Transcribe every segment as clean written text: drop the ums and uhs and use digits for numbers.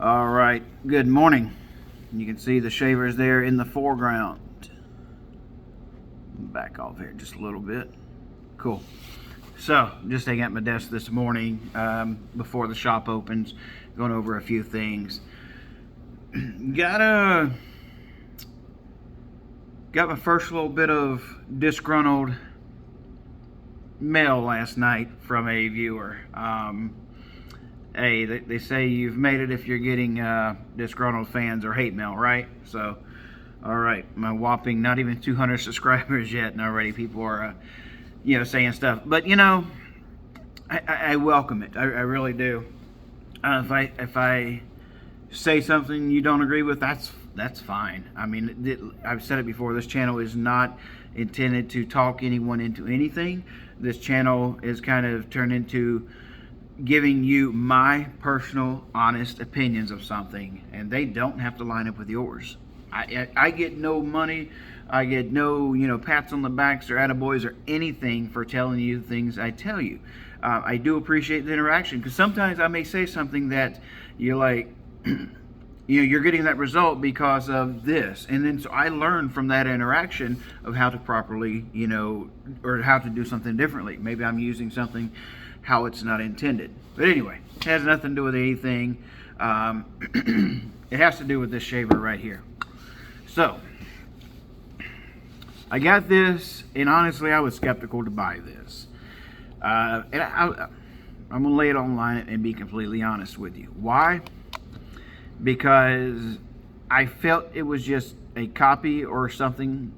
All right, good morning. You can see the shavers there in the foreground. Back off here just a little bit. Cool. So, just staying at my desk this morning before the shop opens, going over a few things. Got my first little bit of disgruntled mail last night from a viewer. Hey, they say you've made it if you're getting disgruntled fans or hate mail, right? So, all right, my whopping not even 200 subscribers yet, and already people are, saying stuff. But I welcome it. I really do. If I say something you don't agree with, that's fine. I mean, I've said it before. This channel is not intended to talk anyone into anything. This channel is kind of turned into giving you my personal, honest opinions of something, and they don't have to line up with yours. I get no money. I get no, pats on the backs or attaboys or anything for telling you things I tell you. I do appreciate the interaction, because sometimes I may say something that you're like, you're getting that result because of this. And then so I learned from that interaction of how to properly, or how to do something differently. Maybe I'm using something how it's not intended. But anyway, it has nothing to do with anything. It has to do with this shaver right here. So, I got this, and honestly, I was skeptical to buy this. And I'm going to lay it online and be completely honest with you. Why? Because I felt it was just a copy or something,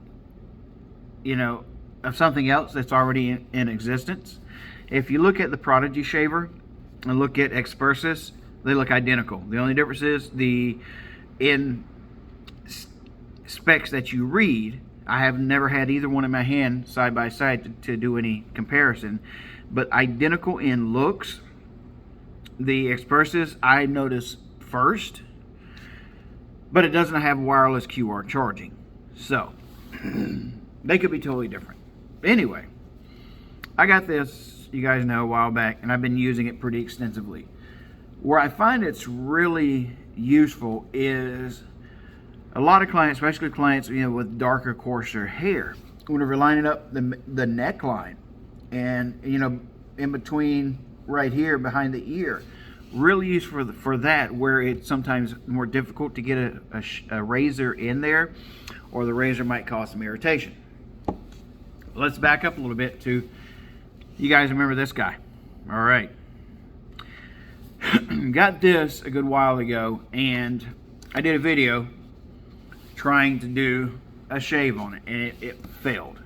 of something else that's already in existence. If you look at the Prodigy shaver and look at Expersis, they look identical. The only difference is in specs that you read. I have never had either one in my hand side by side to do any comparison, but identical in looks. The Expersis I noticed first, but it doesn't have wireless QR charging, so they could be totally different. Anyway, I got this, you guys know, a while back, and I've been using it pretty extensively. Where I find it's really useful is a lot of clients, especially clients with darker, coarser hair, whenever lining up the neckline and in between right here behind the ear, really useful for that, where it's sometimes more difficult to get a razor in there, or the razor might cause some irritation. Let's back up a little bit to, you guys remember this guy. All right. Got this a good while ago, and I did a video trying to do a shave on it, and it failed.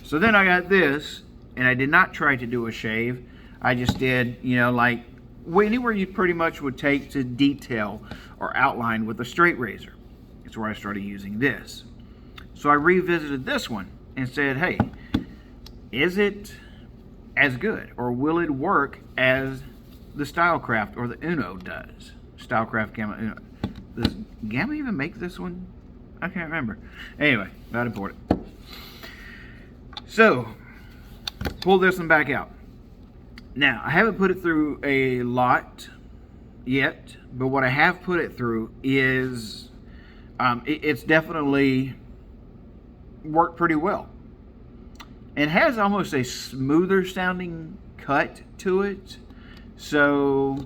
So then I got this, and I did not try to do a shave. I just did, like anywhere you pretty much would take to detail or outline with a straight razor. It's where I started using this. So I revisited this one and said, hey, is it as good, or will it work as the StyleCraft or the Uno does? StyleCraft Gamma Uno. Does Gamma even make this one? I can't remember. Anyway, not important. So, pull this one back out. Now, I haven't put it through a lot yet, but what I have put it through is it's definitely worked pretty well. It has almost a smoother sounding cut to it, so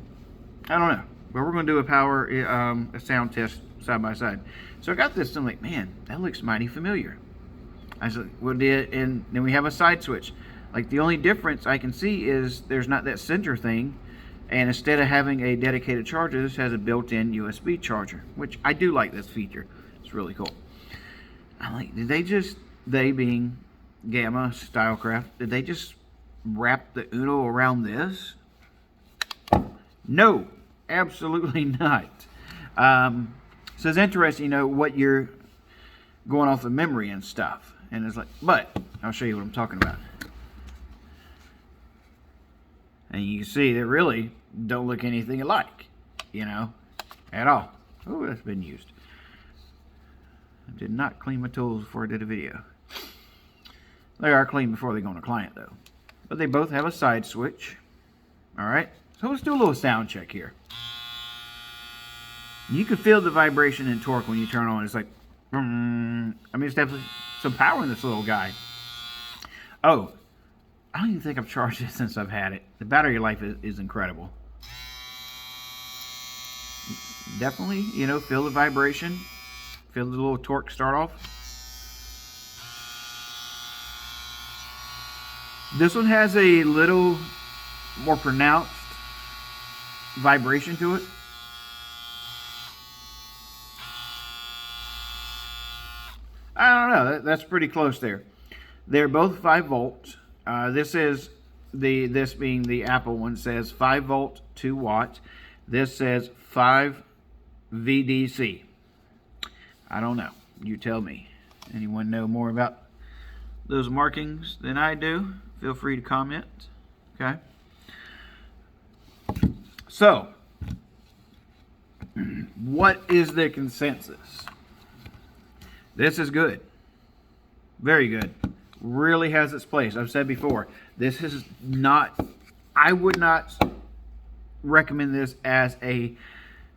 I don't know, but we're going to do a sound test side by side. So I got this, and I'm like, man, that looks mighty familiar. I said, and then we have a side switch. Like, the only difference I can see is there's not that center thing, and instead of having a dedicated charger, this has a built-in USB charger, which I do like this feature. It's really cool. I'm like, they being Gamma StyleCraft, did they just wrap the Uno around this? No, absolutely not. So it's interesting, what you're going off of memory and stuff. And it's like, but I'll show you what I'm talking about. And you can see they really don't look anything alike, at all. Oh, that's been used. I did not clean my tools before I did a video. They are clean before they go on a client, though. But they both have a side switch. All right, so let's do a little sound check here. You can feel the vibration and torque when you turn on. It's like, I mean, it's definitely some power in this little guy. Oh, I don't even think I've charged it since I've had it. The battery life is incredible. Definitely, you know, feel the vibration. Feel the little torque start off. This one has a little more pronounced vibration to it. I don't know. That's pretty close there. They're both 5 volts. This being the Apple one says 5 volt, 2 watts. This says 5 VDC. I don't know. You tell me. Anyone know more about those markings than I do? Feel free to comment. Okay. So, what is the consensus? This is good. Very good. Really has its place. I've said before, this is not, I would not recommend this as a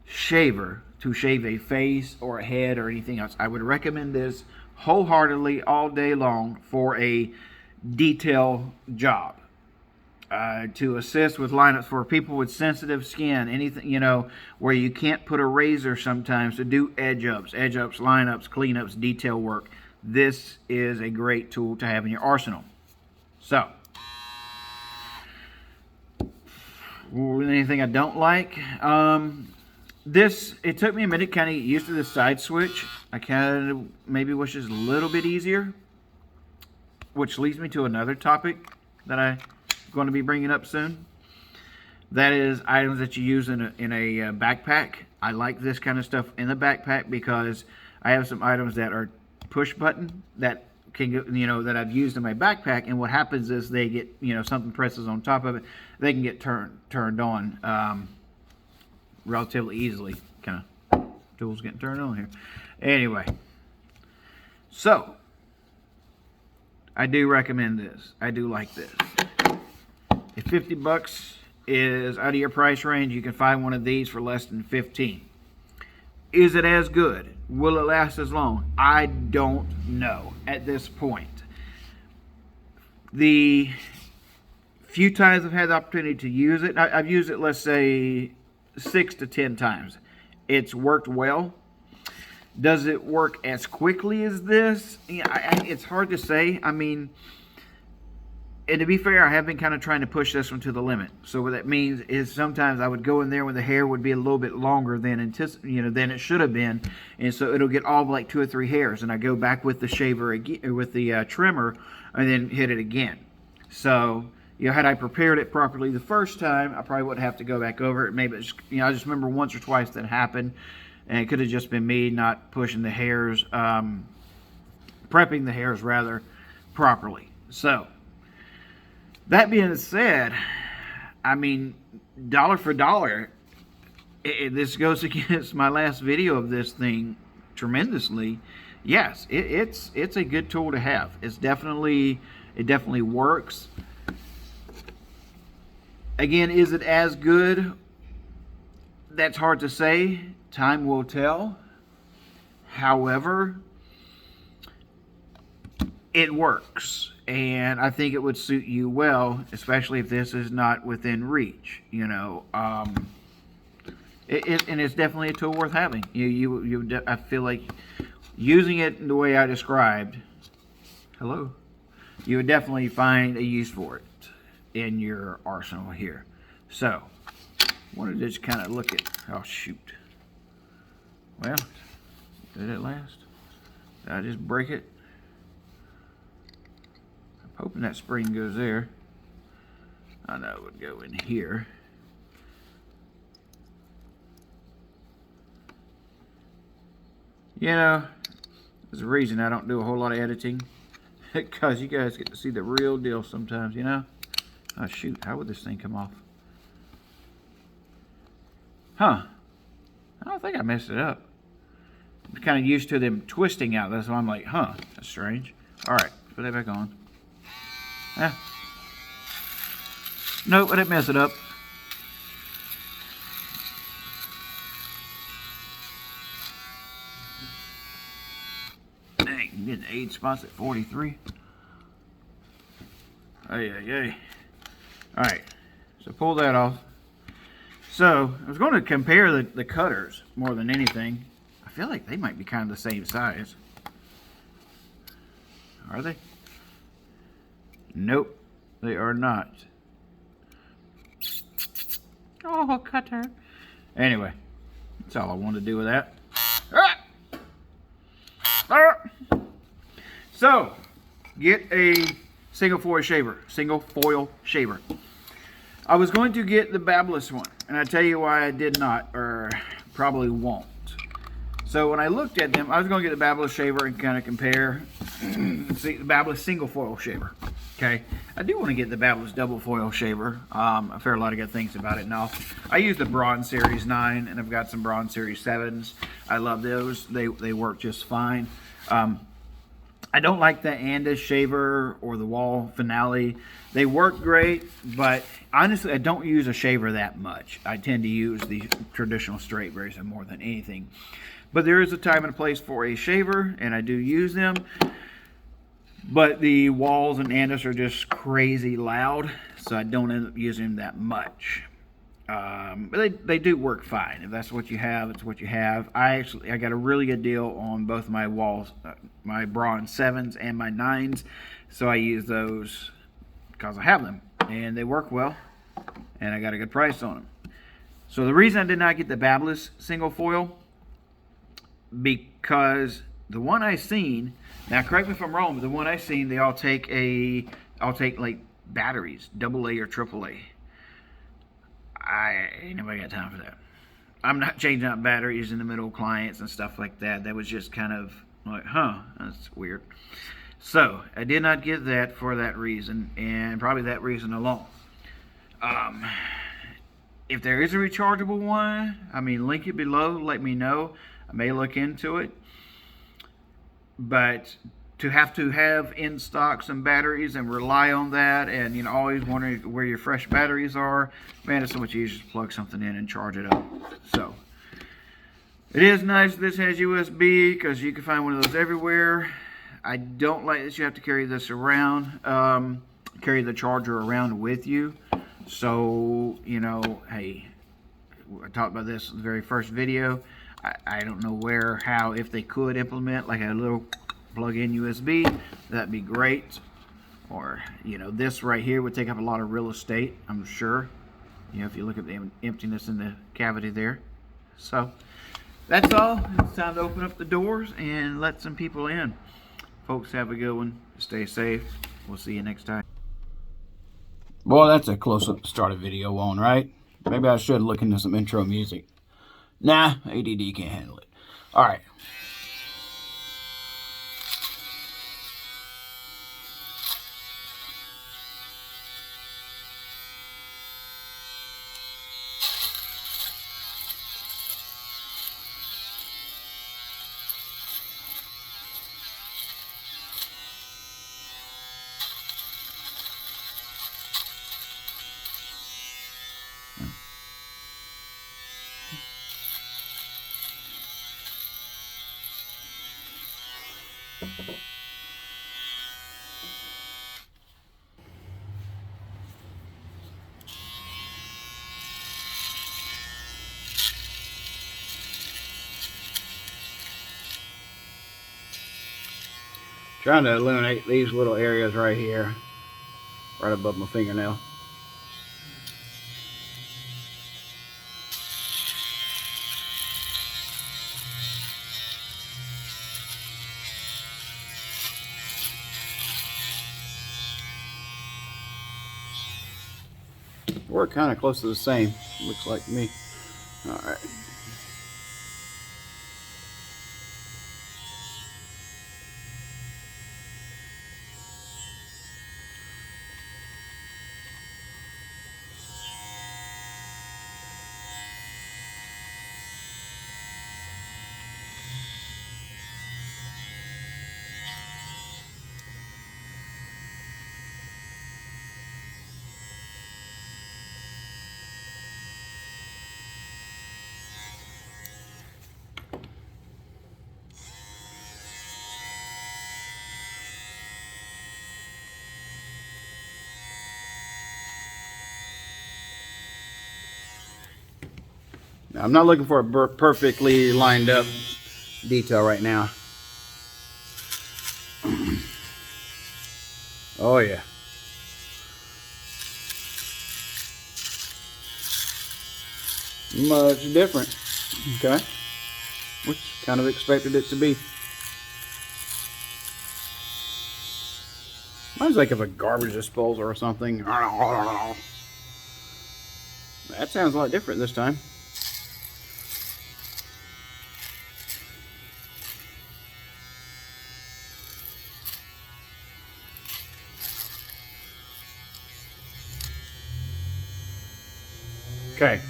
shaver to shave a face or a head or anything else. I would recommend this wholeheartedly all day long for a detail job. To assist with lineups for people with sensitive skin, anything, you know, where you can't put a razor sometimes to do edge ups, lineups, cleanups, detail work. This is a great tool to have in your arsenal. So, anything I don't like? It took me a minute kind of get used to the side switch. I kind of maybe wish it was a little bit easier, which leads me to another topic that I'm going to be bringing up soon. That is items that you use in a backpack. I like this kind of stuff in the backpack because I have some items that are push button that can get, you know, that I've used in my backpack, and what happens is they get, you know, something presses on top of it, they can get turned on relatively easily. Kind of tools getting turned on here. Anyway, so I do recommend this. I do like this. If 50 bucks is out of your price range, you can find one of these for less than 15. Is it as good? Will it last as long? I don't know at this point. The few times I've had the opportunity to use it, I've used it, let's say, 6 to 10 times. It's worked well. Does it work as quickly as this? Yeah, it's hard to say. I mean, and to be fair, I have been kind of trying to push this one to the limit. So what that means is sometimes I would go in there when the hair would be a little bit longer than than it should have been, and so it'll get all like 2 or 3 hairs, and I go back with the shaver again, with the trimmer, and then hit it again. So, you know, had I prepared it properly the first time, I probably wouldn't have to go back over it. Maybe it's, you know, I just remember once or twice that happened, and it could have just been me not pushing the hairs, prepping the hairs rather properly. So, that being said, I mean, dollar for dollar, this goes against my last video of this thing tremendously. Yes, it's a good tool to have. It definitely works. Again, is it as good? That's hard to say. Time will tell. However, it works. And I think it would suit you well, especially if this is not within reach, you know. And it's definitely a tool worth having. I feel like using it the way I described, you would definitely find a use for it in your arsenal here. So, I wanted to just kind of look at, oh shoot. Well, did it last? Did I just break it? Hoping that spring goes there. I know it would go in here. You know, there's a reason I don't do a whole lot of editing. Because you guys get to see the real deal sometimes, you know? Oh shoot, how would this thing come off? Huh. I don't think I messed it up. I'm kind of used to them twisting out. That's why I'm like, huh, that's strange. Alright, put that back on. Nope, I didn't mess it up. Dang, I'm getting age spots at 43. Ay. Alright, so pull that off. So, I was going to compare the cutters more than anything. I feel like they might be kind of the same size. Are they? Nope, they are not. Oh, cutter. Anyway, that's all I wanted to do with that. So, get a single foil shaver. I was going to get the Babyliss one, and I tell you why I did not, or probably won't. So when I looked at them, I was going to get the Babyliss shaver and kind of compare. See, the Babyliss single foil shaver. Okay, I do want to get the Babyliss double foil shaver. I've heard a lot of good things about it now. I use the Bronze Series 9, and I've got some Bronze Series 7s. I love those. They work just fine. I don't like the Andis shaver or the Wall Finale. They work great, but honestly, I don't use a shaver that much. I tend to use the traditional straight razor more than anything. But there is a time and a place for a shaver, and I do use them. But the Walls and Andis are just crazy loud, so I don't end up using them that much. But they do work fine. If that's what you have, it's what you have. I got a really good deal on both my Walls, my Bronze 7s and my 9s, so I use those because I have them, and they work well, and I got a good price on them. So the reason I did not get the Babyliss single foil, because the one I seen, now correct me if I'm wrong, but the one I seen, they all take like batteries, AA or AAA. I ain't nobody got time for that. I'm not changing out batteries in the middle of clients and stuff like that. That was just kind of like, that's weird. So I did not get that for that reason, and probably that reason alone. If there is a rechargeable one, link it below, let me know. I may look into it. But to have in stock some batteries and rely on that, and always wondering where your fresh batteries are, man, it's so much easier to plug something in and charge it up. So it is nice this has USB, because you can find one of those everywhere. I don't like that you have to carry this around, carry the charger around with you. So hey, I talked about this in the very first video. I don't know if they could implement like a little plug-in USB, that'd be great. Or, this right here would take up a lot of real estate, I'm sure. If you look at the emptiness in the cavity there. So, that's all. It's time to open up the doors and let some people in. Folks, have a good one. Stay safe. We'll see you next time. Boy, that's a close-up to start a video on, right? Maybe I should look into some intro music. Nah, ADD can't handle it. All right. Trying to eliminate these little areas right here, right above my fingernail. We're kind of close to the same, looks like to me. All right. Now, I'm not looking for a perfectly lined up detail right now. Oh yeah. Much different. Okay. Which kind of expected it to be. Mine's like of a garbage disposal or something. That sounds a lot different this time. Okay.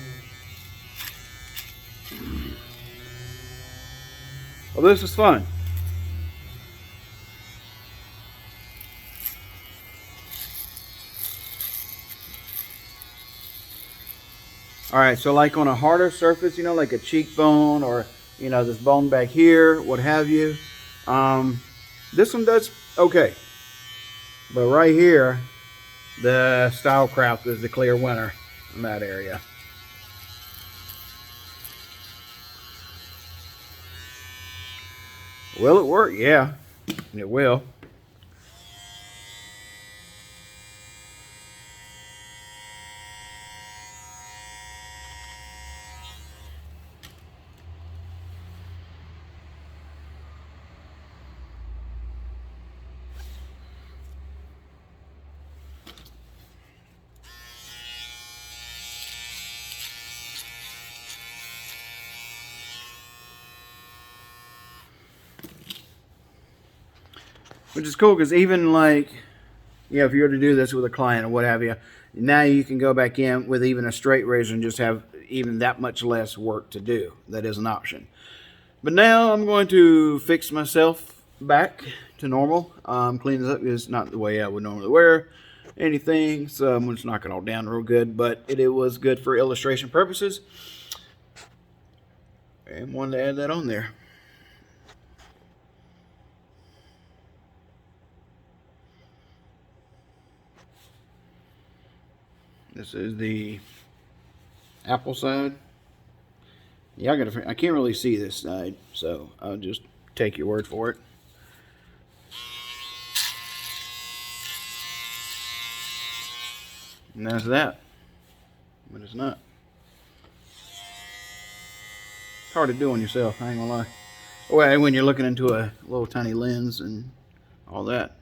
Well, this is fun. Alright, so like on a harder surface, you know, like a cheekbone or, you know, this bone back here, what have you. This one does okay. But right here, the StyleCraft is the clear winner in that area. Will it work? Yeah, it will. Which is cool because even like, yeah, if you were to do this with a client or what have you, now you can go back in with even a straight razor and just have even that much less work to do. That is an option. But now I'm going to fix myself back to normal. Clean this up. It's not the way I would normally wear anything, so I'm just knock it all down real good. But it was good for illustration purposes, and wanted to add that on there. This is the apple side. Yeah, I can't really see this side, so I'll just take your word for it. And that's that. But it's not. It's hard to do on yourself, I ain't gonna lie. Well, when you're looking into a little tiny lens and all that.